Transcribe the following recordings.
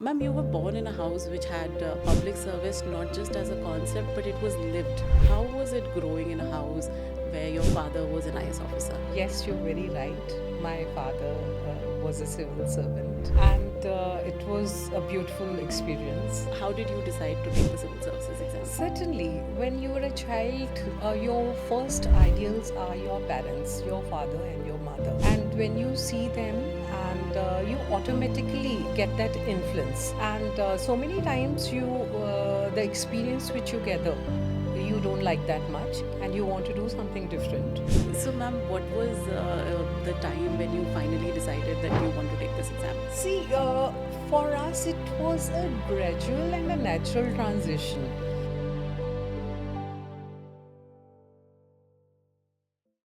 Ma'am, you were born in a house which had public service not just as a concept, but it was lived. How was it growing in a house where your father was an IS officer? Yes, you're very right. My father was a civil servant, and it was a beautiful experience. How did you decide to take the civil services exam? Certainly, when you are a child, your first ideals are your parents, your father and your mother. And when you see them, and you automatically get that influence. And so many times, the experience which you gather, you don't like that much, and you want to do something different. So, ma'am, what was the time when you finally decided that you want to take this exam? See, for us, it was a gradual and a natural transition.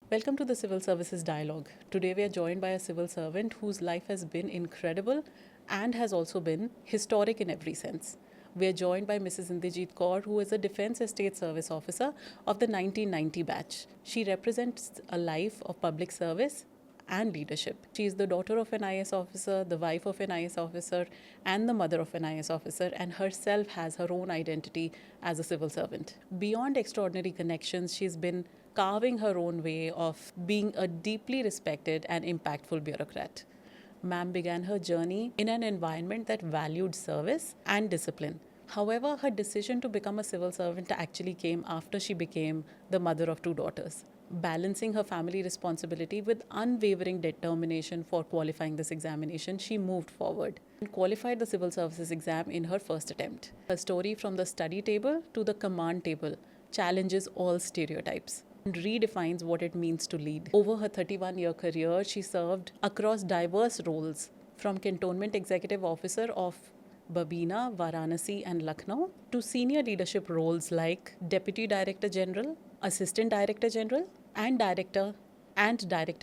Welcome to the Civil Services Dialogue. Today we are joined by a civil servant whose life has been incredible and has also been historic in every sense. We are joined by Mrs. Inderjeet Kaur, who is a Defence Estate Service Officer of the 1990 batch. She represents a life of public service and leadership. She is the daughter of an IS officer, the wife of an IS officer, and the mother of an IS officer, and herself has her own identity as a civil servant. Beyond extraordinary connections, she's been carving her own way of being a deeply respected and impactful bureaucrat. Ma'am began her journey in an environment that valued service and discipline. However, her decision to become a civil servant actually came after she became the mother of two daughters. Balancing her family responsibility with unwavering determination for qualifying this examination, she moved forward and qualified the civil services exam in her first attempt. Her story from the study table to the command table challenges all stereotypes and redefines what it means to lead. Over her 31-year career, she served across diverse roles, from cantonment executive officer of Babina, Varanasi, and Lucknow to senior leadership roles like Deputy Director General, Assistant Director General, and Director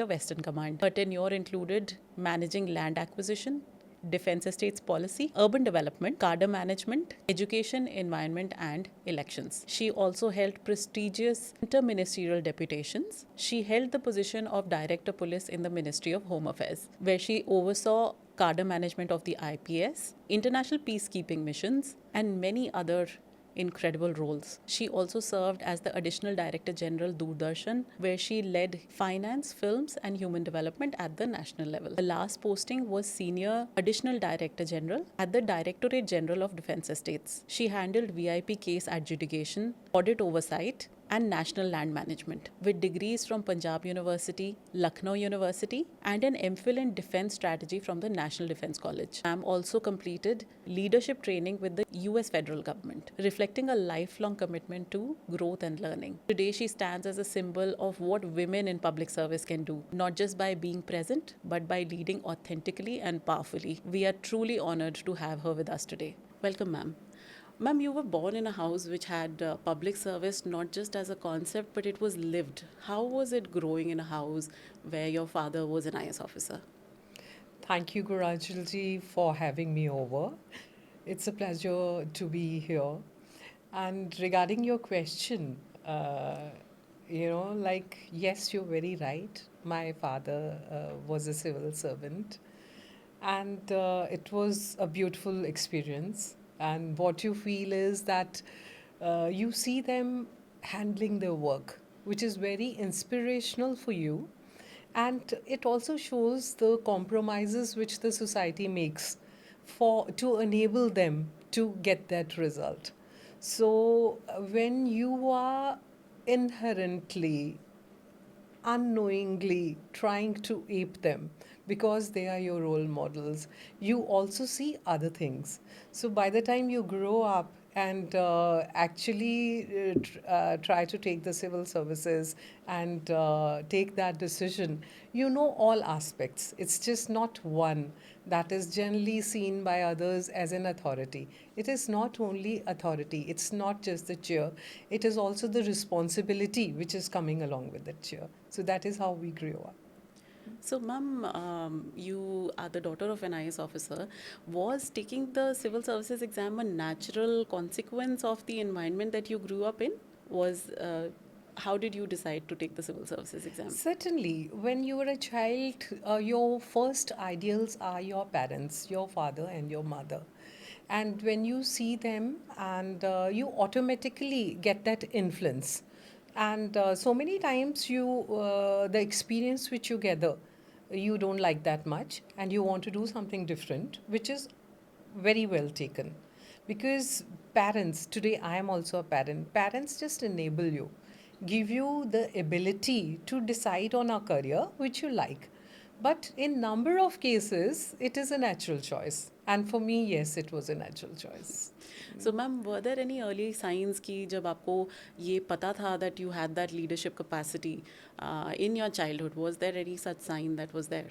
Western Command. Her tenure included managing land acquisition, defense estates policy, urban development, cadre management, education, environment, and elections. She also held prestigious interministerial deputations. She held the position of Director Police in the Ministry of Home Affairs, where she oversaw cadre management of the IPS, international peacekeeping missions, and many other incredible roles. She also served as the Additional Director General Doordarshan, where she led finance, films, and human development at the national level. The last posting was Senior Additional Director General at the Directorate General of Defence Estates. She handled VIP case adjudication, audit oversight, and national land management. With degrees from Punjab University, Lucknow University, and an MPhil in Defence Strategy from the National Defence College. Ma'am also completed leadership training with the US federal government, reflecting a lifelong commitment to growth and learning. Today, she stands as a symbol of what women in public service can do, not just by being present, but by leading authentically and powerfully. We are truly honored to have her with us today. Welcome, ma'am. Ma'am, you were born in a house which had public service not just as a concept, but it was lived. How was it growing in a house where your father was an IS officer? Thank you, Gurajilji, for having me over. It's a pleasure to be here. And regarding your question, yes, you're very right. My father was a civil servant, and it was a beautiful experience. And what you feel is that you see them handling their work, which is very inspirational for you. And it also shows the compromises which the society makes for to enable them to get that result. So when you are inherently unknowingly trying to ape them because they are your role models, you also see other things. So by the time you grow up and try to take the civil services and take that decision, you know all aspects. It's just not one that is generally seen by others as an authority. It is not only authority, it's not just the chair, it is also the responsibility which is coming along with the chair. So that is how we grew up. So, ma'am, you are the daughter of an IS officer. Was taking the civil services exam a natural consequence of the environment that you grew up in? Was How did you decide to take the civil services exam? Certainly, when you are a child, your first ideals are your parents, your father and your mother. And when you see them, and you automatically get that influence. And so many times the experience which you gather, you don't like that much, and you want to do something different, which is very well taken. Because parents, today I am also a parent, parents just enable you, give you the ability to decide on a career which you like. But in number of cases, it is a natural choice. And for me, yes, it was a natural choice. So, ma'am, were there any early signs कि जब आपको ये पता था that you had that leadership capacity in your childhood? Was there any such sign that was there?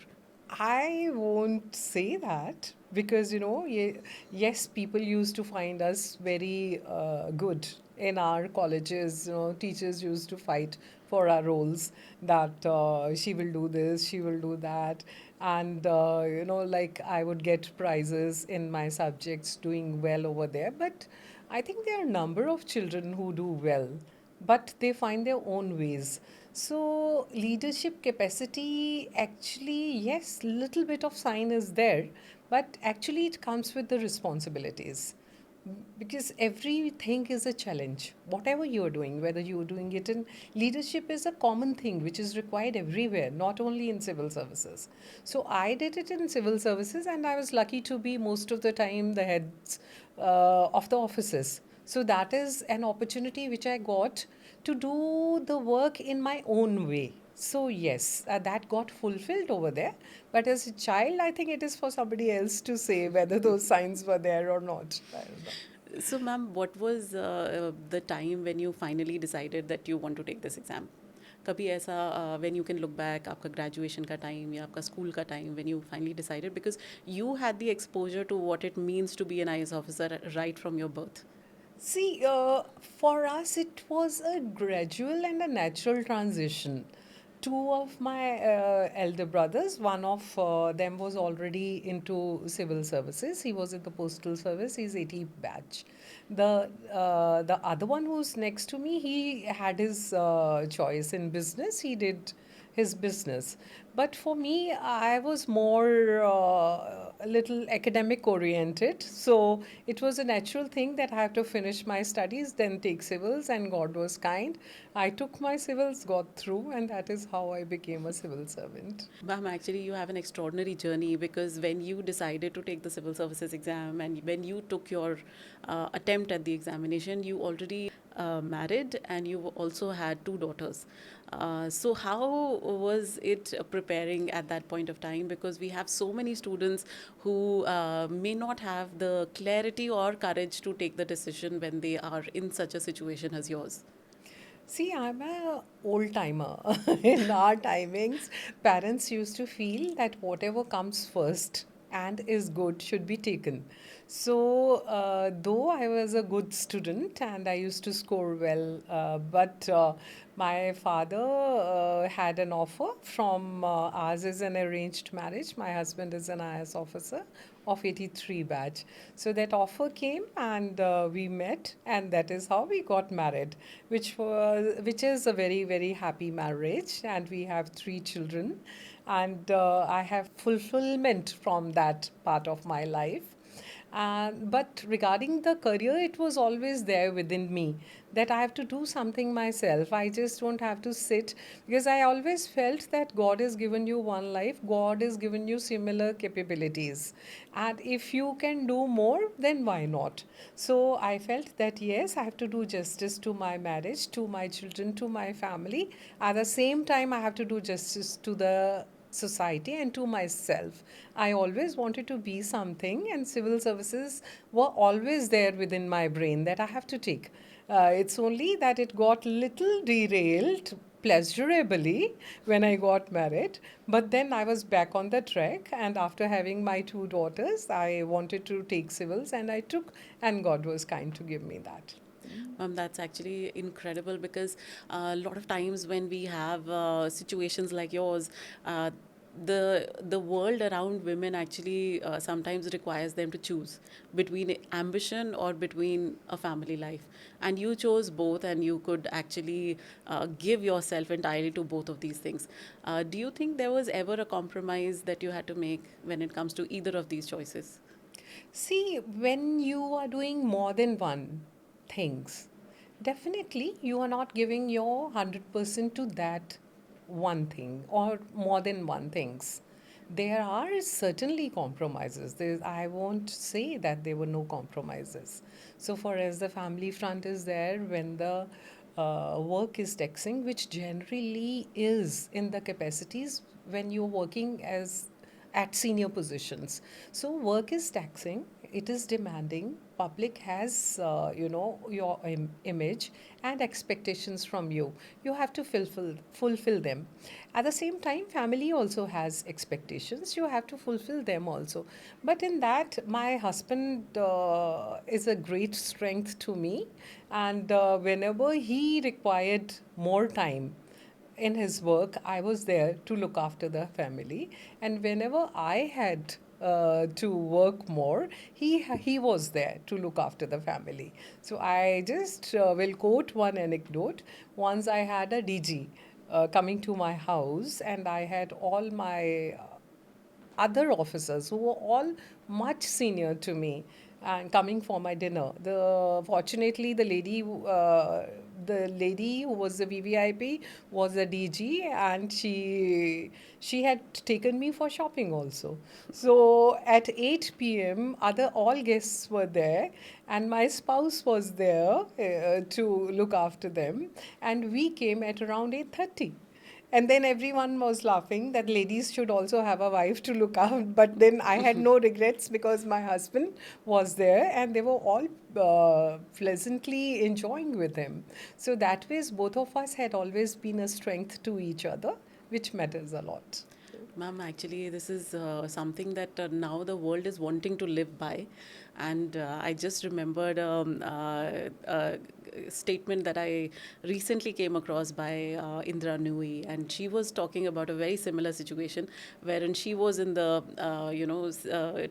I won't say that because, yes, people used to find us very good in our colleges. Teachers used to fight for our roles that she will do this, she will do that. And, like I would get prizes in my subjects doing well over there. But I think there are a number of children who do well, but they find their own ways. So leadership capacity, actually, yes, little bit of sign is there, but actually it comes with the responsibilities, because everything is a challenge. Whatever you are doing, whether you are doing it in leadership, is a common thing which is required everywhere, not only in civil services. So I did it in civil services, and I was lucky to be most of the time the heads of the offices. So that is an opportunity which I got to do the work in my own way. So yes, that got fulfilled over there. But as a child, I think it is for somebody else to say whether those signs were there or not. I don't know. So, ma'am, what was the time when you finally decided that you want to take this exam? कभी ऐसा when you can look back आपका graduation का time या आपका school का time when you finally decided, because you had the exposure to what it means to be an IS officer right from your birth. See, for us, it was a gradual and a natural transition. Two of my elder brothers, one of them was already into civil services. He was in the postal service. He's 80 batch. The other one who's next to me, he had his choice in business. He did his business. But for me, I was more a little academic oriented. So it was a natural thing that I have to finish my studies, then take civils, and God was kind. I took my civils, got through, and that is how I became a civil servant. Ma'am, actually, you have an extraordinary journey, because when you decided to take the civil services exam and when you took your attempt at the examination, you already married and you also had two daughters. So, how was it preparing at that point of time? Because we have so many students who may not have the clarity or courage to take the decision when they are in such a situation as yours. See, I'm a old timer. In our timings, parents used to feel that whatever comes first and is good should be taken. So, though I was a good student and I used to score well, but my father had an offer from ours is an arranged marriage. My husband is an IS officer of 83 batch. So that offer came, and we met, and that is how we got married, which is a very very happy marriage, and we have three children, and I have fulfillment from that part of my life. But regarding the career, it was always there within me that I have to do something myself. I just don't have to sit, because I always felt that God has given you one life, God has given you similar capabilities. And if you can do more, then why not? So I felt that yes, I have to do justice to my marriage, to my children, to my family. At the same time, I have to do justice to the society and to myself. I always wanted to be something, and civil services were always there within my brain that I have to take. It's only that it got little derailed pleasurably when I got married. But then I was back on the track, and after having my two daughters, I wanted to take civils, and I took, and God was kind to give me that. That's actually incredible, because a lot of times when we have situations like yours, the world around women actually sometimes requires them to choose between ambition or between a family life, and you chose both, and you could actually give yourself entirely to both of these things. Do you think there was ever a compromise that you had to make when it comes to either of these choices? See, when you are doing more than one things, definitely you are not giving your 100% to that one thing or more than one things. There are certainly compromises. I won't say that there were no compromises. So far as the family front is there, when the work is taxing, which generally is in the capacities when you're working as at senior positions. So work is taxing, it is demanding. Public has, your image and expectations from you. You have to fulfill them. At the same time, family also has expectations. You have to fulfill them also. But in that, my husband is a great strength to me. And whenever he required more time, in his work, I was there to look after the family. And whenever I had to work more, he was there to look after the family. So I just will quote one anecdote. Once I had a DG coming to my house, and I had all my other officers who were all much senior to me and coming for my dinner. Fortunately, the lady who was the VVIP was a DG, and she had taken me for shopping also. So at 8 p.m., other all guests were there, and my spouse was there to look after them, and we came at around 8:30. And then everyone was laughing that ladies should also have a wife to look out. But then I had no regrets because my husband was there and they were all pleasantly enjoying with him. So that ways, both of us had always been a strength to each other, which matters a lot. Ma'am, actually, this is something that now the world is wanting to live by. And I just remembered a statement that I recently came across by Indra Nui. And she was talking about a very similar situation wherein she was in the,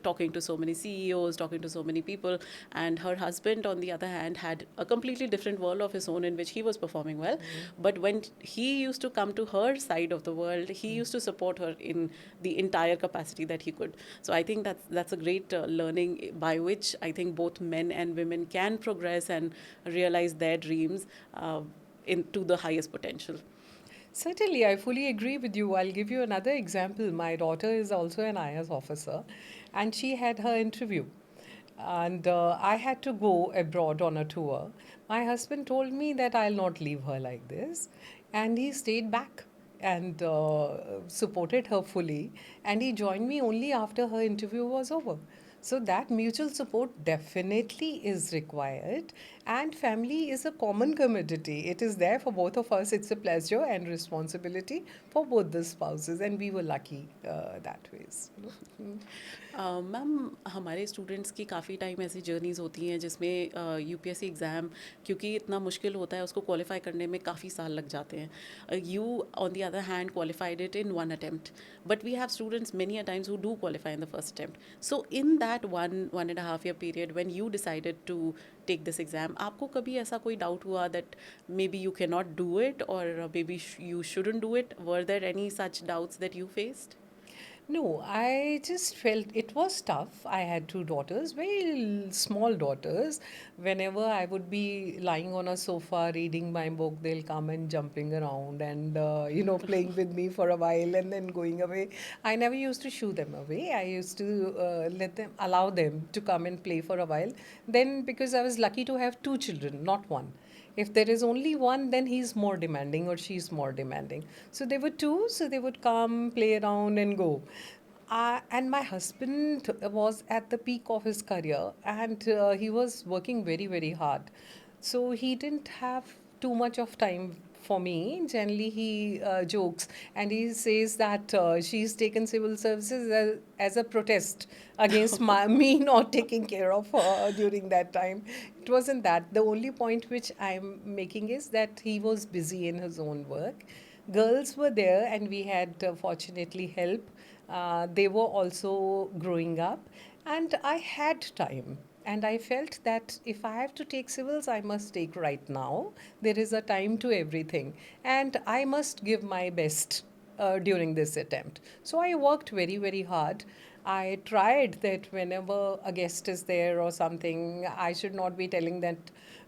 talking to so many CEOs, talking to so many people. And her husband, on the other hand, had a completely different world of his own in which he was performing well. But when he used to come to her side of the world, he used to support her in the entire capacity that he could. So I think that's a great learning by which I think both men and women can progress and realize their dreams into the highest potential. Certainly, I fully agree with you. I'll give you another example. My daughter is also an IAS officer, and she had her interview. And I had to go abroad on a tour. My husband told me that I'll not leave her like this, and he stayed back and supported her fully. And he joined me only after her interview was over. So that mutual support definitely is required, and family is a common commodity. It is there for both of us. It's a pleasure and responsibility for both the spouses, and we were lucky that ways. Ma'am हमारे students की काफ़ी time ऐसी journeys होती हैं जिसमें UPSC exam क्योंकि इतना मुश्किल होता है उसको क्वालिफाई करने में काफ़ी साल लग जाते हैं you on the other hand qualified it in one attempt but we have students many a times who do qualify in the first attempt so in that one and half year period when you decided to take this exam आपको कभी ऐसा कोई doubt हुआ that maybe you can not do it और maybe you shouldn't do it were there any such doubts that you faced No, I just felt it was tough. I had two daughters, very small daughters. Whenever I would be lying on a sofa reading my book, they'll come and jumping around and, playing with me for a while and then going away. I never used to shoo them away. I used to allow them to come and play for a while. Then, because I was lucky to have two children, not one. If there is only one, then he's more demanding or she's more demanding. So there were two, so they would come, play around, and go. And my husband was at the peak of his career, and he was working very, very hard. So he didn't have too much of time for me. Generally, he jokes and he says that she's taken civil services as a protest against me not taking care of her during that time. It wasn't that. The only point which I'm making is that he was busy in his own work. Girls were there, and we had fortunately help. They were also growing up, and I had time. And I felt that if I have to take civils, I must take right now. There is a time to everything, and I must give my best during this attempt. So I worked very, very hard. I tried that whenever a guest is there or something, I should not be telling that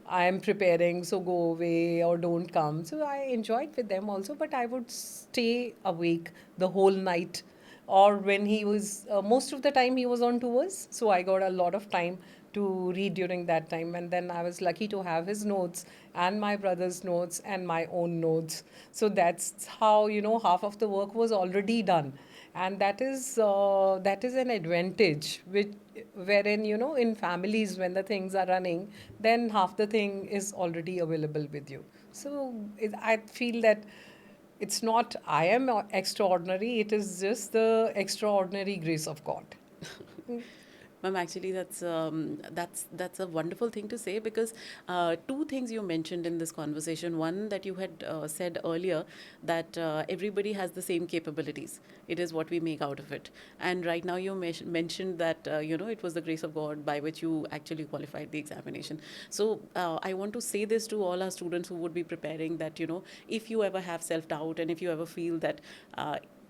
I am preparing, so go away or don't come. So I enjoyed with them also, but I would stay awake the whole night. Or when he was, most of the time he was on tours, so I got a lot of time to read during that time. And then I was lucky to have his notes and my brother's notes and my own notes. So that's how, half of the work was already done. And that is an advantage which wherein in families when the things are running, then half the thing is already available with you. So I feel that it's not I am extraordinary, it is just the extraordinary grace of God. Ma'am, actually, that's a wonderful thing to say because two things you mentioned in this conversation. One, that you had said earlier that everybody has the same capabilities. It is what we make out of it. And right now, you mentioned that it was the grace of God by which you actually qualified the examination. So I want to say this to all our students who would be preparing that if you ever have self doubt and if you ever feel that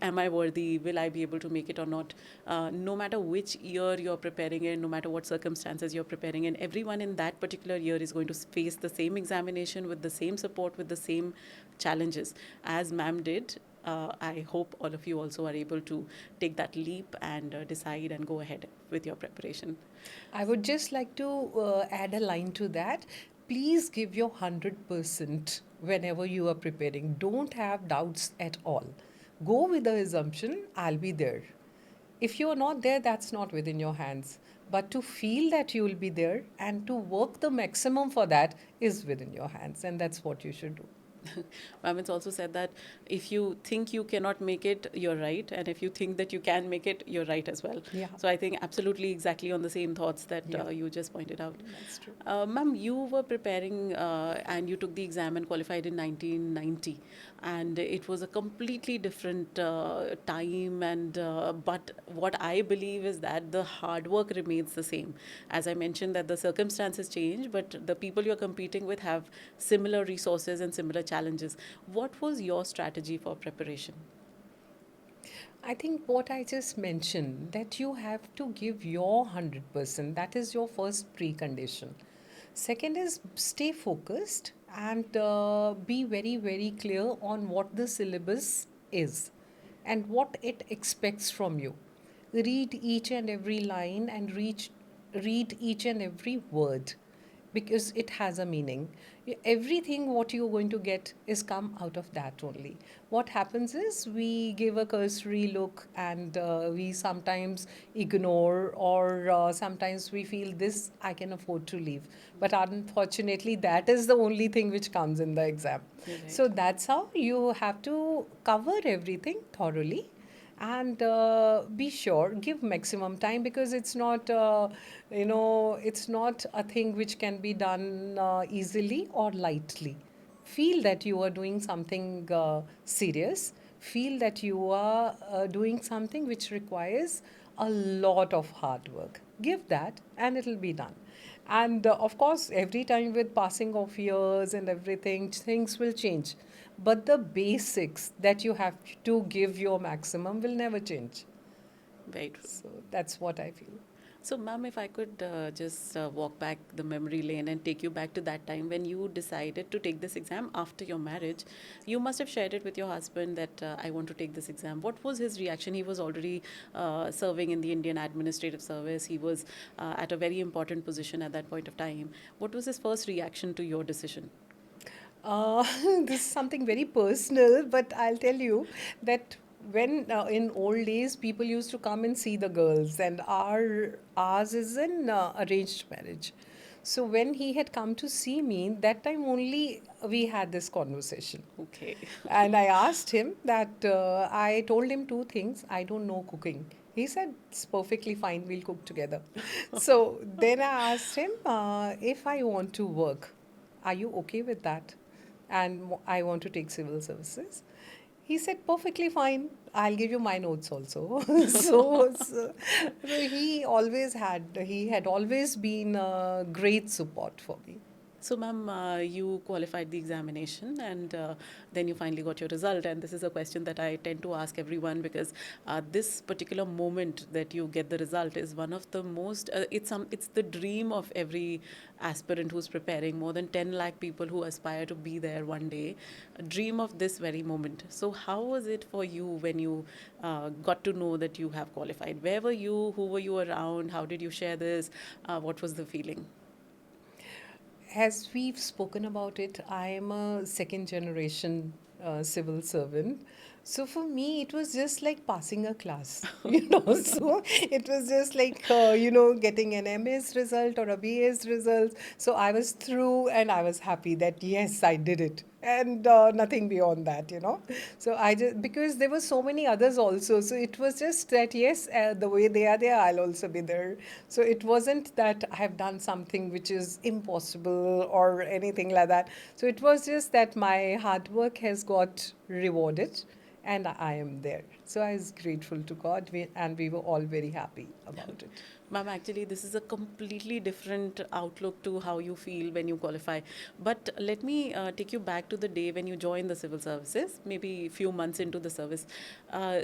am I worthy? Will I be able to make it or not? No matter which year you're preparing in, no matter what circumstances you're preparing in, everyone in that particular year is going to face the same examination with the same support, with the same challenges as ma'am did. I hope all of you also are able to take that leap and decide and go ahead with your preparation. I would just like to add a line to that. Please give your 100% whenever you are preparing. Don't have doubts at all. Go with the assumption, I'll be there. If you're not there, that's not within your hands. But to feel that you will be there and to work the maximum for that is within your hands. And that's what you should do. Ma'am, it's also said that if you think you cannot make it, you're right. And if you think that you can make it, you're right as well. Yeah. So I think absolutely exactly on the same thoughts that Yeah. you just pointed out. That's true. Ma'am, you were preparing and you took the exam and qualified in 1990. And it was a completely different time. But what I believe is that the hard work remains the same. As I mentioned, that the circumstances change, but the people you're competing with have similar resources and similar challenges. What was your strategy for preparation? I think what I just mentioned, that you have to give your 100%. That is your first precondition. Second is stay focused and be very, very clear on what the syllabus is and what it expects from you. Read each and every line and read each and every word because it has a meaning. Everything what you're going to get is come out of that only. What happens is we give a cursory look and we sometimes ignore or sometimes we feel this I can afford to leave. But unfortunately, that is the only thing which comes in the exam. You're right. So that's how you have to cover everything thoroughly and be sure give maximum time because it's not a thing which can be done easily or lightly. Feel that you are doing something serious, feel that you are doing something which requires a lot of hard work. Give that and it'll be done. And of course, every time with passing of years and everything, things will change. But the basics that you have to give your maximum will never change. Very true. So that's what I feel. So, ma'am, if I could just walk back the memory lane and take you back to that time when you decided to take this exam after your marriage, you must have shared it with your husband that I want to take this exam. What was his reaction? He was already serving in the Indian Administrative Service. He was at a very important position at that point of time. What was his first reaction to your decision? Uh, this is something very personal, but I'll tell you that when in old days people used to come and see the girls, and ours is an arranged marriage. So when he had come to see me, that time only we had this conversation. Okay. And I asked him that I told him two things. I don't know cooking. He said, it's perfectly fine. We'll cook together. So then I asked him if I want to work, are you okay with that? And I want to take civil services. He said, perfectly fine. I'll give you my notes also. So he had always been a great support for me. So, ma'am, you qualified the examination and then you finally got your result. And this is a question that I tend to ask everyone because this particular moment that you get the result is one of the most, it's the dream of every aspirant who's preparing. More than 10 lakh people who aspire to be there one day dream of this very moment. So, how was it for you when you got to know that you have qualified? Where were you? Who were you around? How did you share this? What was the feeling? As we've spoken about it, I am a second generation civil servant. So for me, it was just like passing a class, you know. So it was just like, getting an MS result or a BS result. So I was through and I was happy that, yes, I did it. And nothing beyond that, you know. So I just, because there were so many others also. So it was just that, yes, the way they are there, I'll also be there. So it wasn't that I have done something which is impossible or anything like that. So it was just that my hard work has got rewarded and I am there. So I was grateful to God and we were all very happy about it. Ma'am, actually, this is a completely different outlook to how you feel when you qualify. But let me take you back to the day when you joined the civil services, maybe a few months into the service.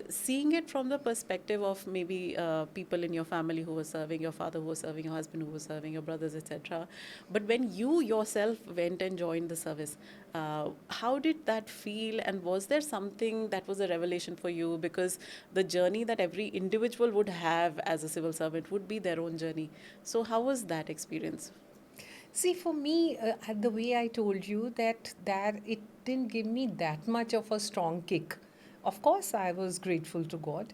Seeing it from the perspective of maybe people in your family who were serving, your father who was serving, your husband who was serving, your brothers, etc. But when you yourself went and joined the service, how did that feel? And was there something that was a revelation for you? Because the journey that every individual would have as a civil servant would be their own journey. So, how was that experience? See, for me, the way I told you that it didn't give me that much of a strong kick. Of course, I was grateful to God.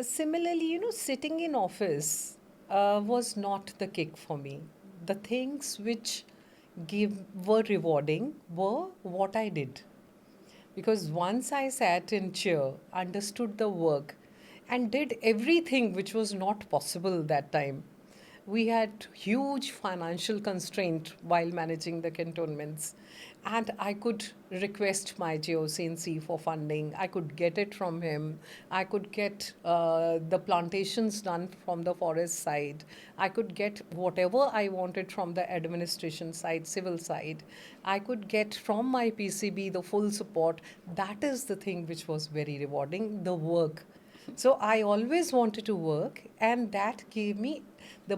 Similarly, sitting in office was not the kick for me. The things which were rewarding were what I did. Because once I sat in chair, understood the work, and did everything which was not possible that time. We had huge financial constraint while managing the cantonments, and I could request my GOCNC for funding. I could get it from him. I could get the plantations done from the forest side. I could get whatever I wanted from the administration side, civil side. I could get from my PCB the full support. That is the thing which was very rewarding, the work. So I always wanted to work, and that gave me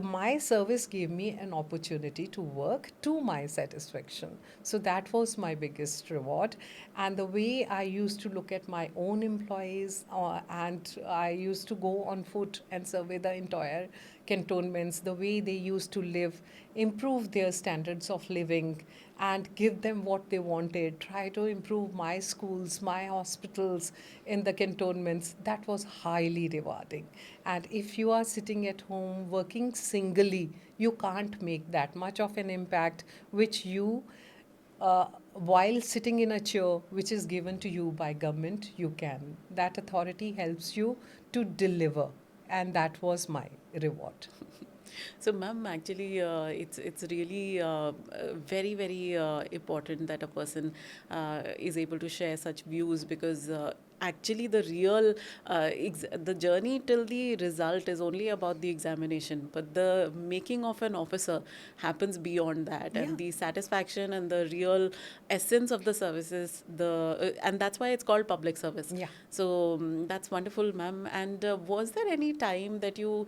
my service gave me an opportunity to work to my satisfaction. So that was my biggest reward. And the way I used to look at my own employees, and I used to go on foot and survey the entire cantonments, the way they used to live, improve their standards of living, and give them what they wanted, try to improve my schools, my hospitals in the cantonments. That was highly rewarding. And if you are sitting at home working singly, you can't make that much of an impact, which you while sitting in a chair which is given to you by government, you can. That authority helps you to deliver, and that was my reward. So, ma'am, actually, it's really very important that a person is able to share such views because actually the journey till the result is only about the examination, but the making of an officer happens beyond that, Yeah. and the satisfaction and the real essence of the services, and that's why it's called public service. Yeah. So that's wonderful, ma'am. And was there any time that you,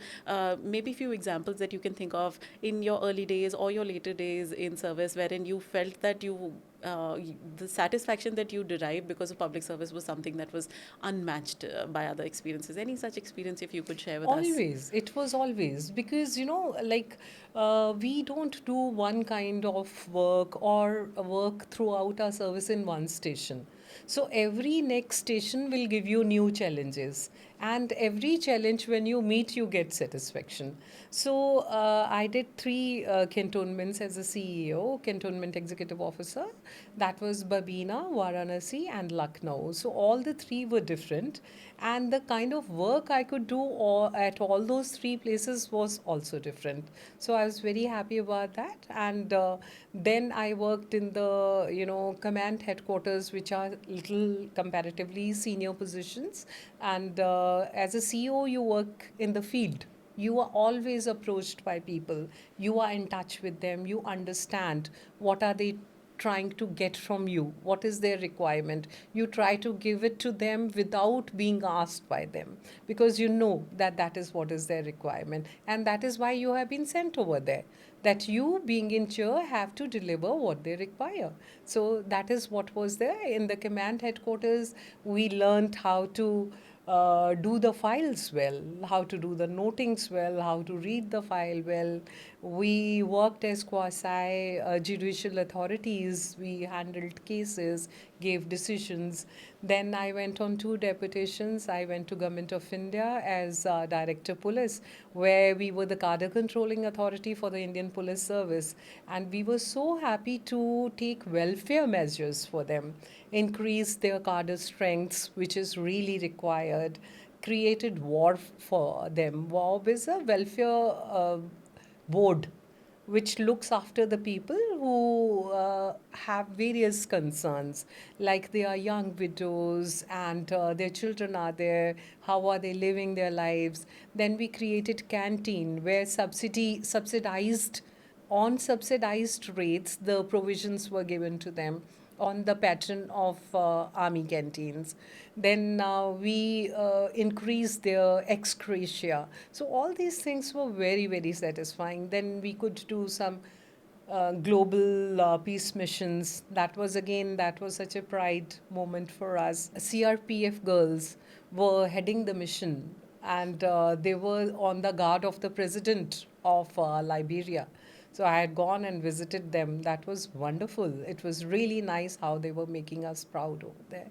maybe few examples that you can think of in your early days or your later days in service, wherein you felt that the satisfaction that you derived because of public service was something that was unmatched by other experiences? Any such experience, if you could share with us? Always. It was always because, like we don't do one kind of work or work throughout our service in one station. So every next station will give you new challenges. And every challenge, when you meet, you get satisfaction. So I did three cantonments as a CEO, cantonment executive officer. That was Babina, Varanasi, and Lucknow. So all the three were different, and the kind of work I could do at all those three places was also different. So I was very happy about that. And then I worked in the command headquarters, which are little comparatively senior positions. And as a CEO, you work in the field. You are always approached by people. You are in touch with them. You understand what are they trying to get from you, what is their requirement. You try to give it to them without being asked by them, because you know that that is what is their requirement, and that is why you have been sent over there, that you being in chair have to deliver what they require. So that is what was there in the command headquarters. We learned how to do the files well, how to do the notings well, how to read the file well. We worked as quasi judicial authorities. We handled cases, gave decisions. Then I went on two deputations. I went to Government of India as Director Police, where we were the cadre controlling authority for the Indian Police Service. And we were so happy to take welfare measures for them, increase their cadre strengths, which is really required, created WARF for them. WARF is a welfare board which looks after the people who have various concerns, like they are young widows and their children are there, how are they living their lives. Then we created canteen where subsidized, on subsidized rates the provisions were given to them on the pattern of army canteens. Then we increased their ex gratia. So all these things were very, very satisfying. Then we could do some global peace missions. That was such a pride moment for us. CRPF girls were heading the mission, and they were on the guard of the president of Liberia. So I had gone and visited them. That was wonderful. It was really nice how they were making us proud over there.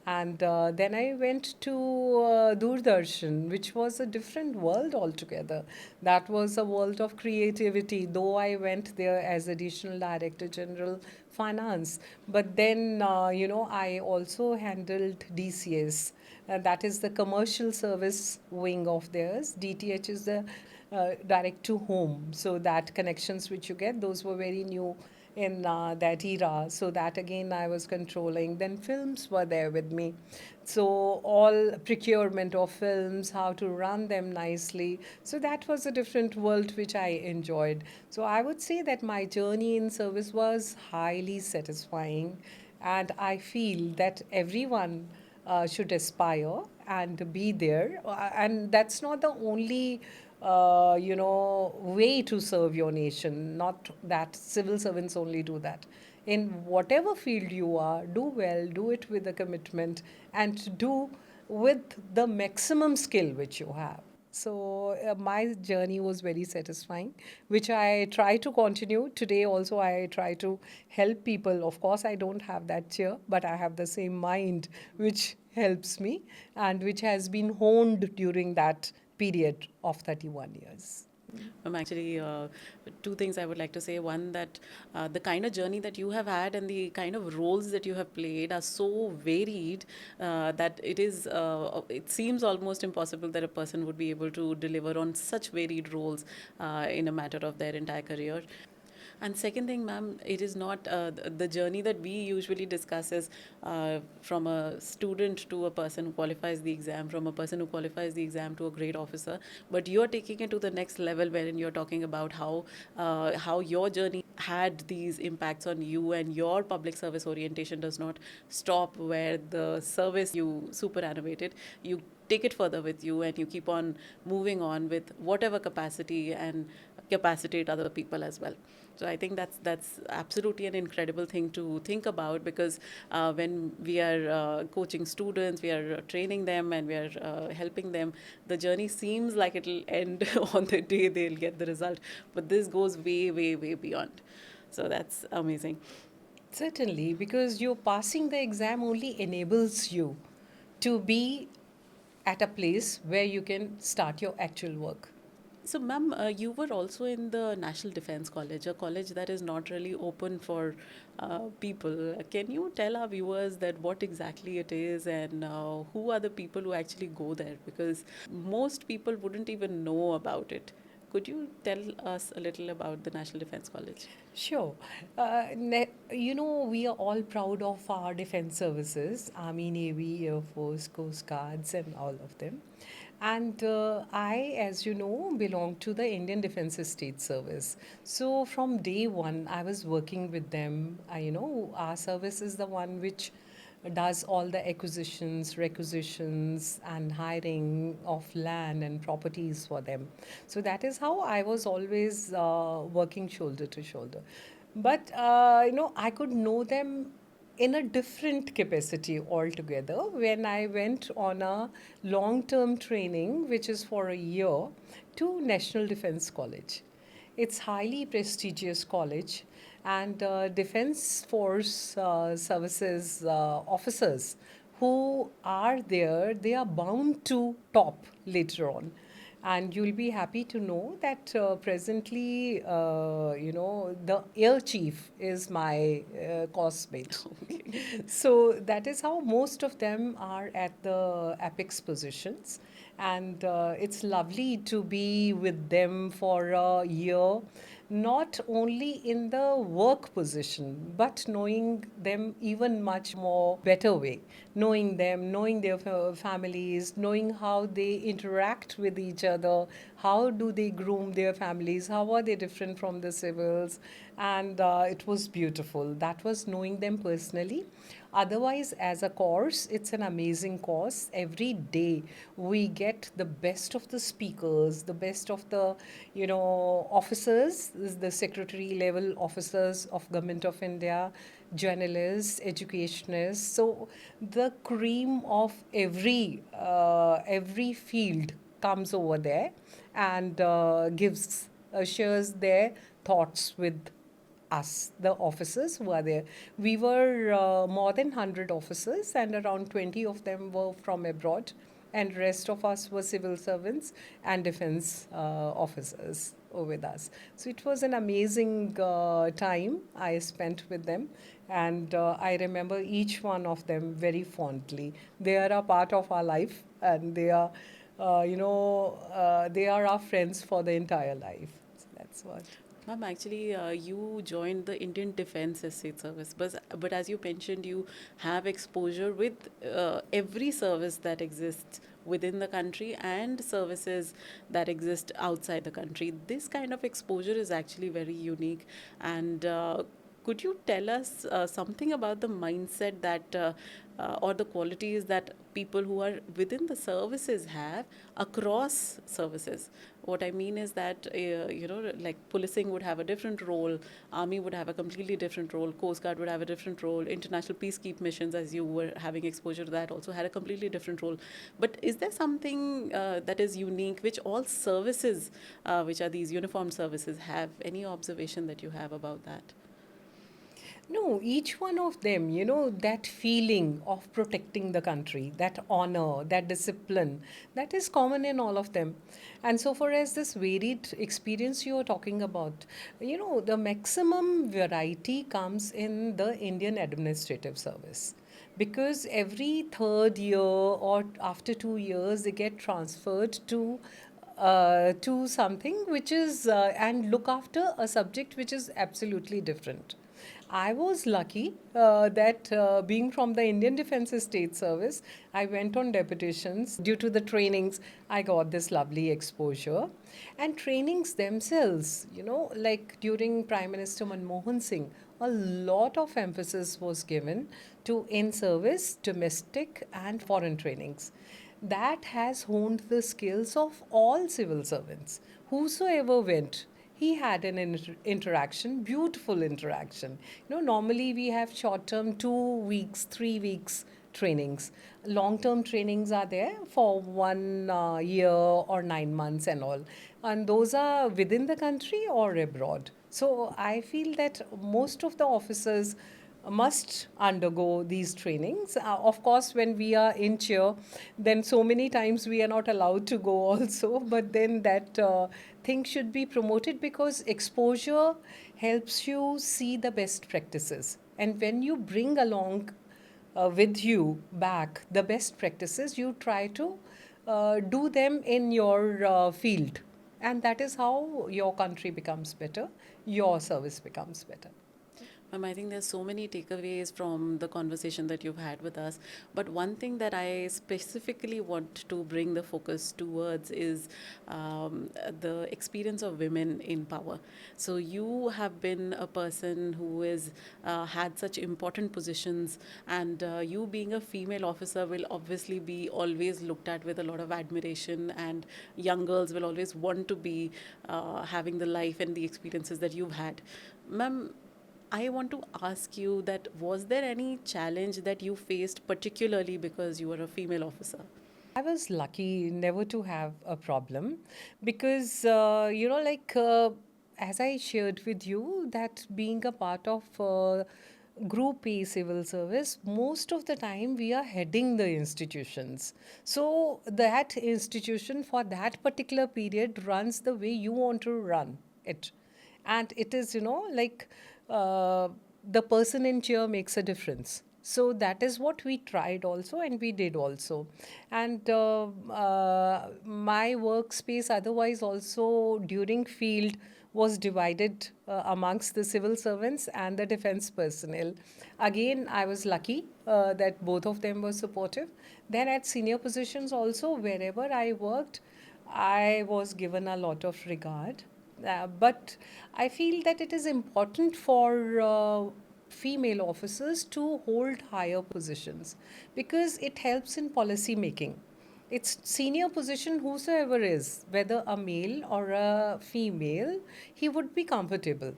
And then I went to Doordarshan, which was a different world altogether. That was a world of creativity, though I went there as Additional Director General Finance. But then, I also handled DCS. That is the commercial service wing of theirs. DTH is the direct to home. So that connections which you get, those were very new in that era. So that again I was controlling. Then films were there with me. So all procurement of films, how to run them nicely. So that was a different world which I enjoyed. So I would say that my journey in service was highly satisfying, and I feel that everyone should aspire and be there. And that's not the only way to serve your nation. Not that civil servants only do that. In whatever field you are, do well, do it with a commitment, and do with the maximum skill which you have. So my journey was very satisfying, which I try to continue. Today also I try to help people. Of course, I don't have that cheer, but I have the same mind which helps me and which has been honed during that period of 31 years. Actually, two things I would like to say. One, that the kind of journey that you have had and the kind of roles that you have played are so varied that it seems almost impossible that a person would be able to deliver on such varied roles in a matter of their entire career. And second thing, ma'am, it is not the journey that we usually discuss is from a student to a person who qualifies the exam, from a person who qualifies the exam to a grade officer. But you're taking it to the next level, wherein you're talking about how your journey had these impacts on you, and your public service orientation does not stop where the service you superannuated. You take it further with you, and you keep on moving on with whatever capacity and capacitate other people as well. So I think that's absolutely an incredible thing to think about, because when we are coaching students, we are training them, and we are helping them, the journey seems like it'll end on the day they'll get the result, but this goes way, way, way beyond. So that's amazing. Certainly, because you passing the exam only enables you to be at a place where you can start your actual work. So, ma'am, you were also in the National Defense College, a college that is not really open for people. Can you tell our viewers that what exactly it is, and who are the people who actually go there? Because most people wouldn't even know about it. Could you tell us a little about the National Defense College? Sure. We are all proud of our defense services, Army, Navy, Air Force, Coast Guards, and all of them. And I, as you know, belong to the Indian Defence Estate Service. So from day one, I was working with them. Our service is the one which does all the acquisitions, requisitions, and hiring of land and properties for them. So that is how I was always working shoulder to shoulder. But I could know them in a different capacity altogether when I went on a long term training, which is for a year, to National Defence College. It's highly prestigious college, and Defence Force Services officers who are there, they are bound to top later on. And you'll be happy to know that presently, the air chief is my coursemate. So that is how most of them are at the apex positions. And it's lovely to be with them for a year, not only in the work position, but knowing them even much more better way. Knowing them, knowing their families, knowing how they interact with each other, how do they groom their families, how are they different from the civils. And it was beautiful. That was knowing them personally. Otherwise, as a course, it's an amazing course. Every day we get the best of the speakers, the best of the, officers, the secretary level officers of Government of India, journalists, educationists. So the cream of every field comes over there and shares their thoughts with us, the officers who are there. We were more than 100 officers, and around 20 of them were from abroad, and rest of us were civil servants and defense officers with us. So it was an amazing time I spent with them, and I remember each one of them very fondly. They are a part of our life, and they are our friends for the entire life. So that's what. Ma'am, actually, you joined the Indian Defence Estate Service, but as you mentioned, you have exposure with every service that exists within the country and services that exist outside the country. This kind of exposure is actually very unique. And could you tell us something about the mindset that or the qualities that people who are within the services have across services? What I mean is that, like policing would have a different role, army would have a completely different role, Coast Guard would have a different role, international peacekeeping missions, as you were having exposure to that, also had a completely different role. But is there something that is unique, which all services, which are these uniformed services, have? Any observation that you have about that? No, each one of them, that feeling of protecting the country, that honor, that discipline, that is common in all of them. And so far as this varied experience you are talking about, the maximum variety comes in the Indian Administrative Service. Because every third year or after 2 years, they get transferred to something which is and look after a subject which is absolutely different. I was lucky that being from the Indian Defence Estate Service, I went on deputations. Due to the trainings, I got this lovely exposure. And trainings themselves, like during Prime Minister Manmohan Singh, a lot of emphasis was given to in service, domestic, and foreign trainings. That has honed the skills of all civil servants. Whosoever went, he had an interaction, beautiful interaction. Normally we have short term 2 weeks, 3 weeks trainings. Long term trainings are there for 1 year or 9 months and all. And those are within the country or abroad. So I feel that most of the officers must undergo these trainings. Of course, when we are in chair, then so many times we are not allowed to go also, but then that thing should be promoted because exposure helps you see the best practices. And when you bring along with you back the best practices, you try to do them in your field. And that is how your country becomes better, your service becomes better. I think there's so many takeaways from the conversation that you've had with us. But one thing that I specifically want to bring the focus towards is the experience of women in power. So you have been a person who has had such important positions, and you being a female officer will obviously be always looked at with a lot of admiration, and young girls will always want to be having the life and the experiences that you've had. Ma'am, I want to ask you that was there any challenge that you faced particularly because you were a female officer? I was lucky never to have a problem because, as I shared with you, that being a part of Group A civil service, most of the time we are heading the institutions. So that institution for that particular period runs the way you want to run it. And it is, uh, the person in chair makes a difference. So that is what we tried also, and we did also. And my workspace, otherwise, also during field, was divided amongst the civil servants and the defense personnel. Again, I was lucky that both of them were supportive. Then, at senior positions, also, wherever I worked, I was given a lot of regard. But I feel that it is important for female officers to hold higher positions because it helps in policy making. It's senior position, whosoever is, whether a male or a female, he would be comfortable.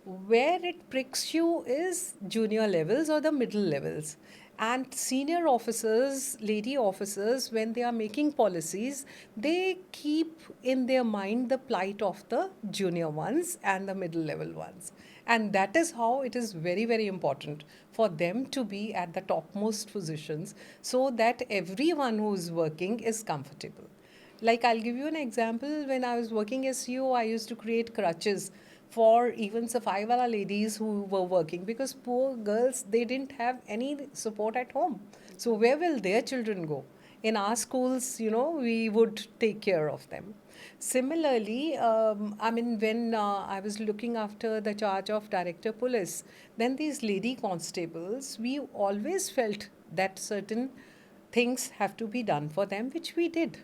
Where it pricks you is junior levels or the middle levels. And senior officers, lady officers, when they are making policies, they keep in their mind the plight of the junior ones and the middle level ones. And that is how it is very, very important for them to be at the topmost positions so that everyone who is working is comfortable. Like, I'll give you an example. When I was working as CEO, I used to create crutches for even Safaiwala ladies who were working because poor girls, they didn't have any support at home. So, where will their children go? In our schools, we would take care of them. Similarly, when I was looking after the charge of Director Police, then these lady constables, we always felt that certain things have to be done for them, which we did.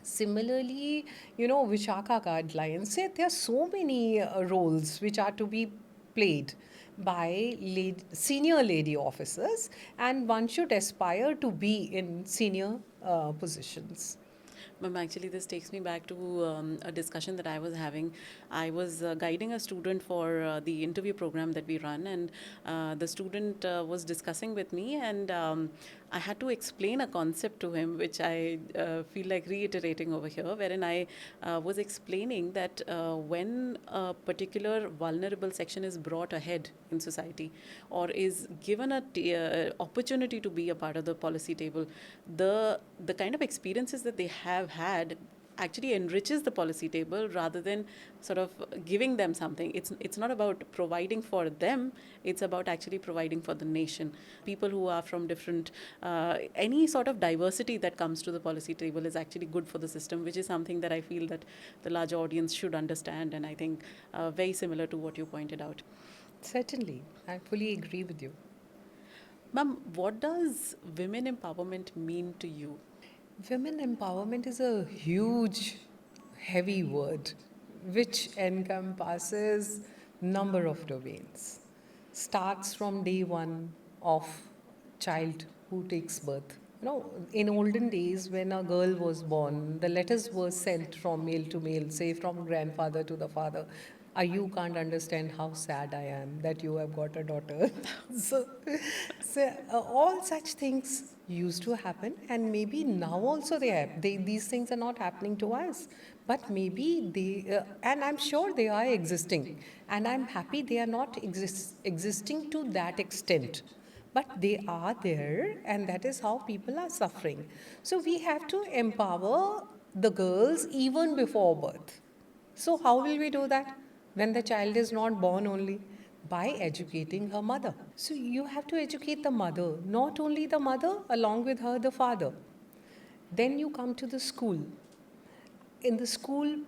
Similarly, Vishaka guidelines say there are so many roles which are to be played by senior lady officers, and one should aspire to be in senior positions. Ma'am, actually, this takes me back to a discussion that I was having. I was guiding a student for the interview program that we run, and the student was discussing with me, and I had to explain a concept to him, which I feel like reiterating over here, wherein I was explaining that when a particular vulnerable section is brought ahead in society or is given a opportunity to be a part of the policy table, the kind of experiences that they have had actually enriches the policy table rather than sort of giving them something. It's not about providing for them, it's about actually providing for the nation. People who are from different any sort of diversity that comes to the policy table is actually good for the system, which is something that I feel that the larger audience should understand, and I think very similar to what you pointed out. Certainly, I fully agree with you. Ma'am, what does women empowerment mean to you? Women empowerment is a huge, heavy word which encompasses number of domains. Starts from day one of child who takes birth. In olden days, when a girl was born, the letters were sent from male to male, say from grandfather to the father. You can't understand how sad I am that you have got a daughter. so, all such things used to happen, and maybe now also these things are not happening to us, but maybe and I'm sure they are existing, and I'm happy they are not existing to that extent, but they are there, and that is how people are suffering. So we have to empower the girls even before birth. So how will we do that when the child is not born only? By educating her mother. So you have to educate the mother, not only the mother, along with her, the father. Then you come to the school. In the school,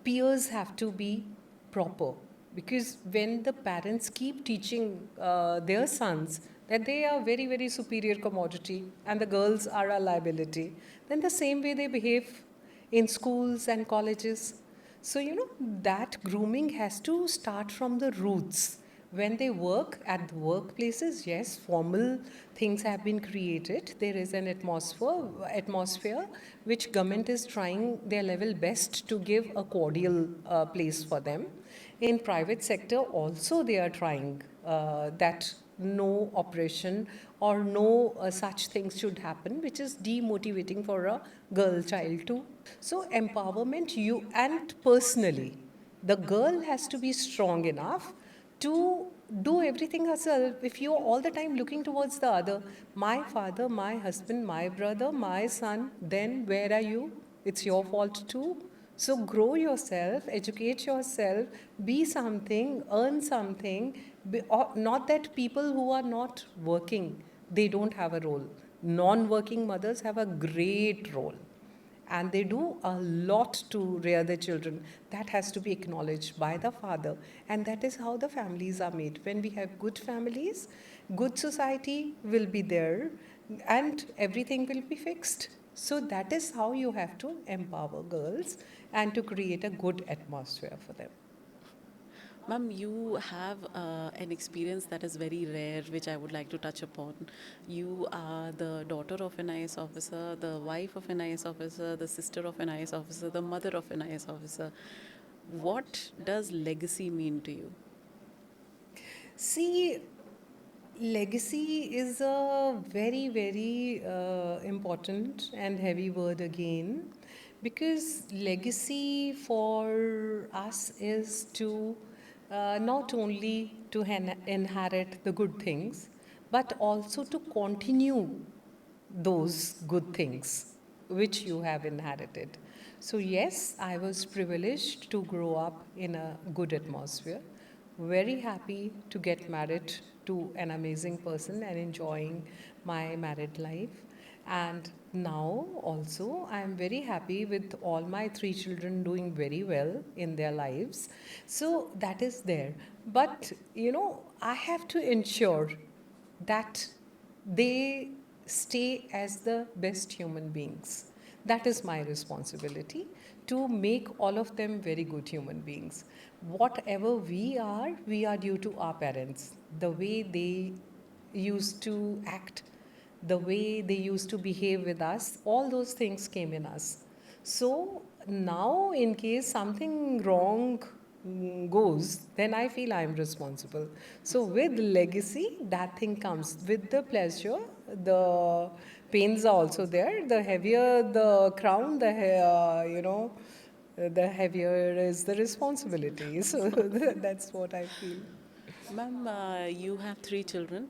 peers have to be proper. Because when the parents keep teaching their sons that they are very, very superior commodity and the girls are a liability, then the same way they behave in schools and colleges. So, that grooming has to start from the roots. When they work at the workplaces, yes, formal things have been created. There is an atmosphere which government is trying their level best to give a cordial place for them. In private sector also they are trying that no oppression or no such things should happen, which is demotivating for a girl child too. So empowerment, you and personally, the girl has to be strong enough to do everything herself. If you're all the time looking towards the other, my father, my husband, my brother, my son, then where are you? It's your fault too. So grow yourself, educate yourself, be something, earn something. Not that people who are not working, they don't have a role. Non-working mothers have a great role and they do a lot to rear their children. That has to be acknowledged by the father, and that is how the families are made. When we have good families, good society will be there and everything will be fixed. So that is how you have to empower girls and to create a good atmosphere for them. Ma'am, you have an experience that is very rare, which I would like to touch upon. You are the daughter of an IS officer, the wife of an IS officer, the sister of an IS officer, the mother of an IS officer. What does legacy mean to you? See, legacy is a very, very important and heavy word again, because legacy for us is to not only to inherit the good things, but also to continue those good things which you have inherited. So, yes, I was privileged to grow up in a good atmosphere. Very happy to get married to an amazing person and enjoying my married life. And now also, I am very happy with all my three children doing very well in their lives. So that is there. But, I have to ensure that they stay as the best human beings. That is my responsibility, to make all of them very good human beings. Whatever we are due to our parents. The way they used to act, the way they used to behave with us, all those things came in us. So now, in case something wrong goes, then I feel I'm responsible. So with legacy, that thing comes with the pleasure. The pains are also there. The heavier the crown, the heavier is the responsibility. So that's what I feel. Ma'am, you have three children,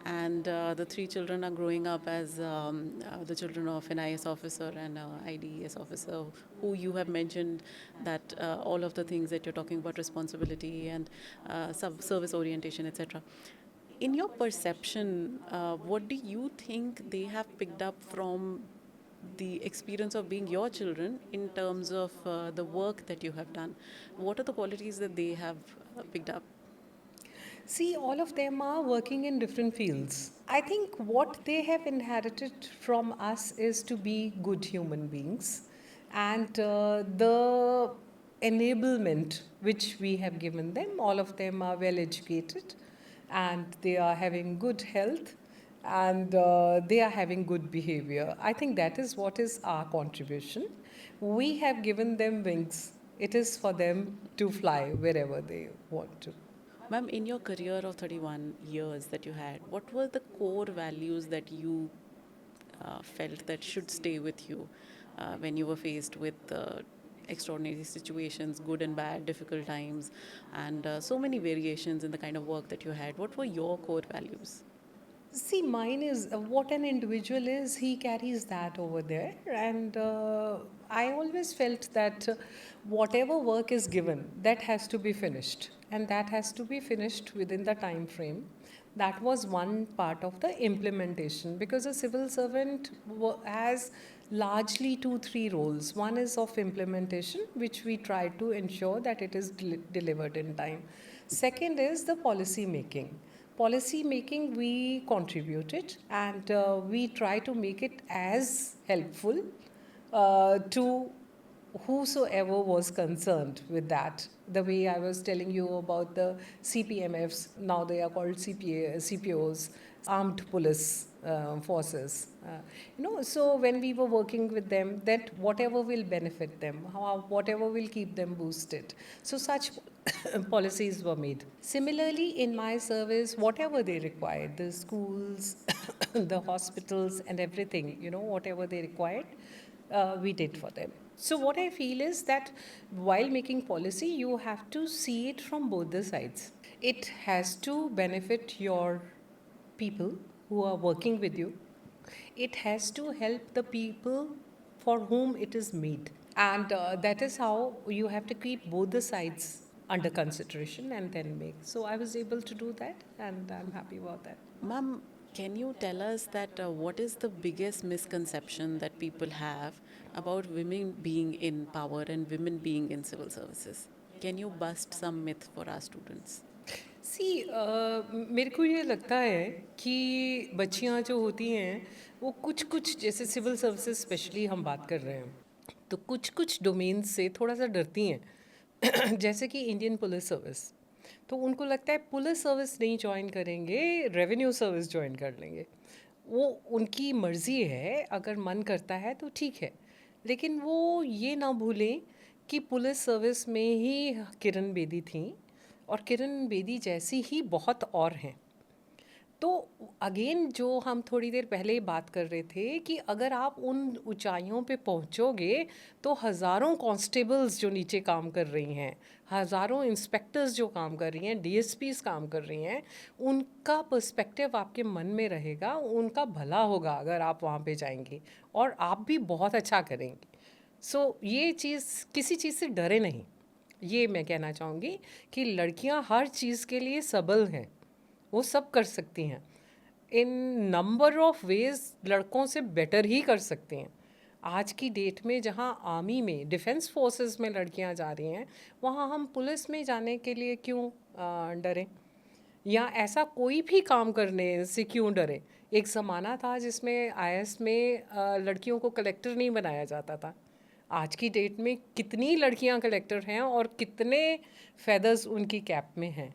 and the three children are growing up as the children of an IS officer and IDES officer, who you have mentioned that all of the things that you're talking about, responsibility and service orientation, etc. In your perception, what do you think they have picked up from the experience of being your children in terms of the work that you have done? What are the qualities that they have picked up? See, all of them are working in different fields. I think what they have inherited from us is to be good human beings. And the enablement which we have given them, all of them are well educated and they are having good health and they are having good behavior. I think that is what is our contribution. We have given them wings. It is for them to fly wherever they want to. Ma'am, in your career of 31 years that you had, what were the core values that you felt that should stay with you when you were faced with extraordinary situations, good and bad, difficult times, and so many variations in the kind of work that you had? What were your core values? See, mine is what an individual is, he carries that over there. And I always felt that whatever work is given, that has to be finished. And that has to be finished within the time frame. That was one part of the implementation, because a civil servant has largely 2 3 roles. One is of implementation, which we try to ensure that it is delivered in time. Second is the policy making. Policy making, we contribute it, and we try to make it as helpful to whosoever was concerned with that. The way I was telling you about the CPMFs, now they are called CPOs, armed police forces. So when we were working with them, that whatever will benefit them, whatever will keep them boosted. So such policies were made. Similarly, in my service, whatever they required, the schools, the hospitals, and everything, whatever they required, we did for them. So, what I feel is that while making policy, you have to see it from both the sides. It has to benefit your people who are working with you, it has to help the people for whom it is made. And that is how you have to keep both the sides under consideration and then make. So, I was able to do that, and I'm happy about that. Ma'am, can you tell us that what is the biggest misconception that people have about women being in power and women being in civil services? Can you bust some myth for our students? सी मेरे को ये लगता है कि बच्चियाँ जो होती हैं वो कुछ कुछ जैसे सिविल सर्विसेज स्पेशली हम बात कर रहे हैं तो कुछ कुछ डोमेन से थोड़ा सा डरती हैं जैसे कि इंडियन पुलिस सर्विस तो उनको लगता है पुलिस सर्विस नहीं ज्वाइन करेंगे रेवेन्यू सर्विस ज्वाइन कर लेंगे वो उनकी मर्ज़ी है अगर मन करता है तो ठीक है लेकिन वो ये ना भूलें कि पुलिस सर्विस में ही किरण बेदी थी और किरण बेदी जैसी ही बहुत और हैं तो अगेन जो हम थोड़ी देर पहले बात कर रहे थे कि अगर आप उन ऊंचाइयों पे पहुंचोगे तो हज़ारों कांस्टेबल्स जो नीचे काम कर रही हैं हज़ारों इंस्पेक्टर्स जो काम कर रही हैं डीएसपीस काम कर रही हैं उनका पर्सपेक्टिव आपके मन में रहेगा उनका भला होगा अगर आप वहाँ पे जाएंगे और आप भी बहुत अच्छा करेंगे सो ये चीज़ किसी चीज़ से डरे नहीं ये मैं कहना चाहूँगी कि लड़कियाँ हर चीज़ के लिए सबल हैं वो सब कर सकती हैं इन नंबर ऑफ वेज लड़कों से बेटर ही कर सकती हैं आज की डेट में जहाँ आर्मी में डिफेंस फोर्सेस में लड़कियाँ जा रही हैं वहाँ हम पुलिस में जाने के लिए क्यों डरें या ऐसा कोई भी काम करने से क्यों डरें एक ज़माना था जिसमें आईएएस में लड़कियों को कलेक्टर नहीं बनाया जाता था आज की डेट में कितनी लड़कियां कलेक्टर हैं और कितने फेदर्स उनकी कैप में हैं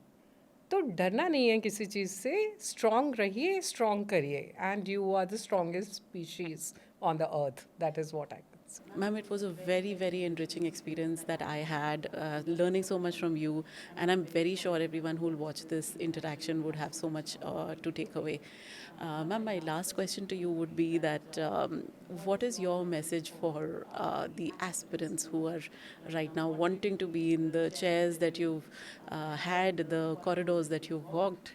तो डरना नहीं है किसी चीज़ से स्ट्रॉन्ग रहिए स्ट्रॉन्ग करिए and you are the strongest species on the earth that is what I Ma'am, it was a very, very enriching experience that I had, learning so much from you. And I'm very sure everyone who will watch this interaction would have so much to take away. Ma'am, my last question to you would be that what is your message for the aspirants who are right now wanting to be in the chairs that you've had, the corridors that you've walked?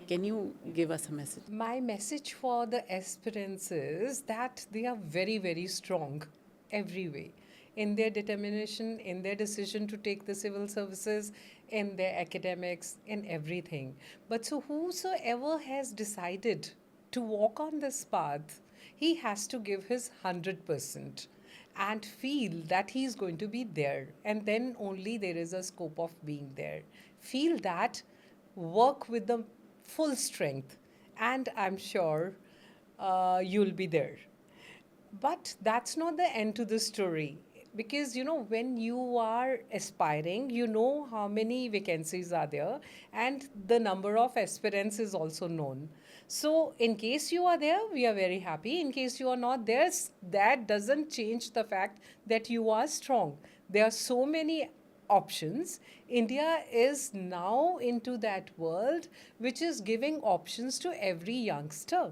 Can you give us a message? My message for the aspirants is that they are very, very strong every way in their determination, in their decision to take the civil services, in their academics, in everything. But so, whosoever has decided to walk on this path, he has to give his 100% and feel that he is going to be there. And then only there is a scope of being there. Feel that, work with the full strength, and I'm sure you'll be there. But that's not the end to the story. Because when you are aspiring, you know how many vacancies are there, and the number of aspirants is also known. So, in case you are there, we are very happy. In case you are not there, that doesn't change the fact that you are strong. There are so many options. India is now into that world which is giving options to every youngster.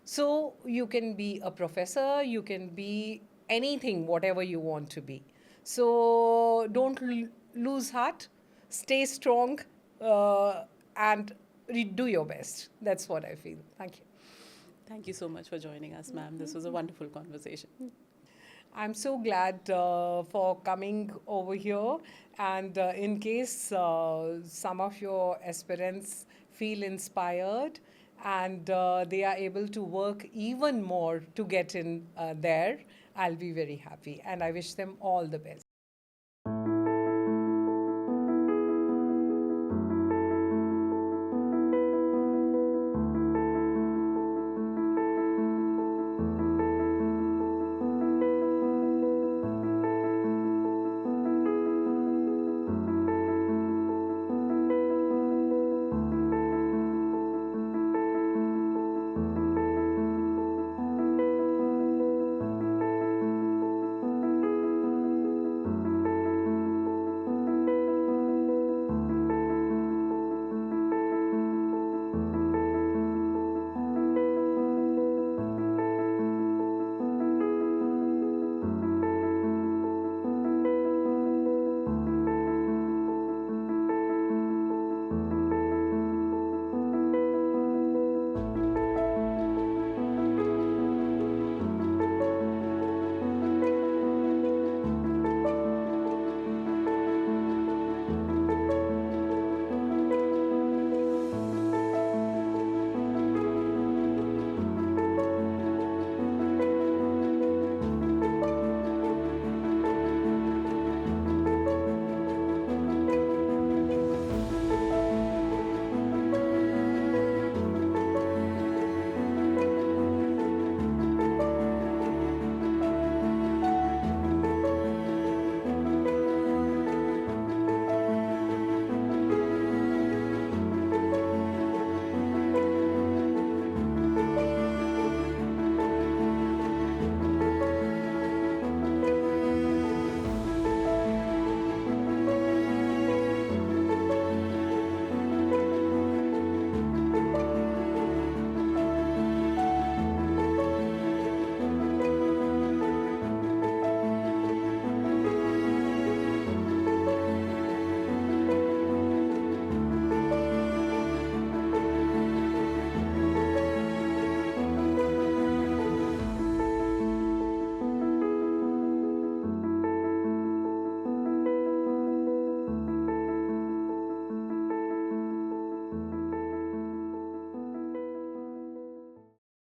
So you can be a professor, you can be anything, whatever you want to be. So don't lose heart, stay strong, and do your best. That's what I feel. Thank you. Thank you so much for joining us, ma'am. This was a wonderful conversation. I'm so glad for coming over here. And in case some of your aspirants feel inspired and they are able to work even more to get in there, I'll be very happy. And I wish them all the best.